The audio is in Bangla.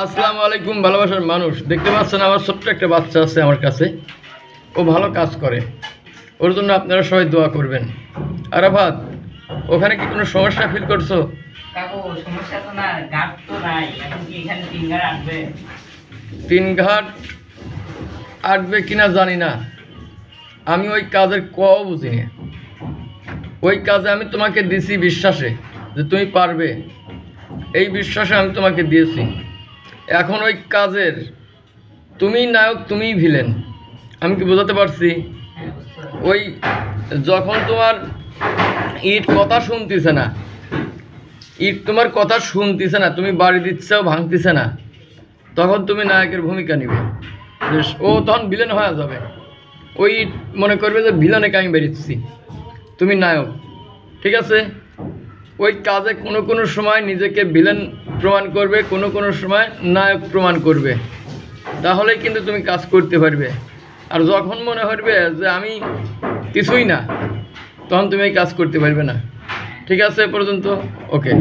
আসসালামু আলাইকুম ভালোবাসার মানুষ, দেখতে পাচ্ছেন আমার ছোট্ট একটা বাচ্চা আছে আমার কাছে। ও ভালো কাজ করে, ওর জন্য আপনারা সবাই দোয়া করবেন। আরাফাত, ওখানে কি কোনো সমস্যা ফিল করছো? কাকু সমস্যা তো না, গাছ তো নাই, এখন কি এখানে তিন ঘাট আসবে? তিন ঘাট আটবে কিনা জানি না, আমি ওই কাজের কও বুঝিনি। ওই কাজে আমি তোমাকে দিছি বিশ্বাসে যে তুমি পারবে, এই বিশ্বাসে আমি তোমাকে দিয়েছি। এখন ওই কাজের তুমিই নায়ক, তুমিই ভিলেন। আমি কি বোঝাতে পারছি? হ্যাঁ, বুঝতে পারছি। ওই যখন তোমার ইট কথা শুনতেছে না, ইট তোমার কথা শুনতেছে না, তুমি বাড়ি দিচ্ছেও ভাঙতেছে না, তখন তুমি নায়কের ভূমিকা নিবে। ও তখন ভিলেন হয়ে যাবে। ওই ইট মনে করবে যে ভিলেনে আমি বেরিয়েছি, তুমি নায়ক। ঠিক আছে? ওই কাজে কোনো কোনো সময় নিজেকে ভিলেন প্রমাণ করবে, কোনো কোনো সময় নায়ক প্রমাণ করবে, তাহলেই কিন্তু তুমি কাজ করতে পারবে। আর যখন মনে হবে যে আমি কিছুই না, তখন তুমি এই কাজ করতে পারবে না। ঠিক আছে এ পর্যন্ত? ওকে।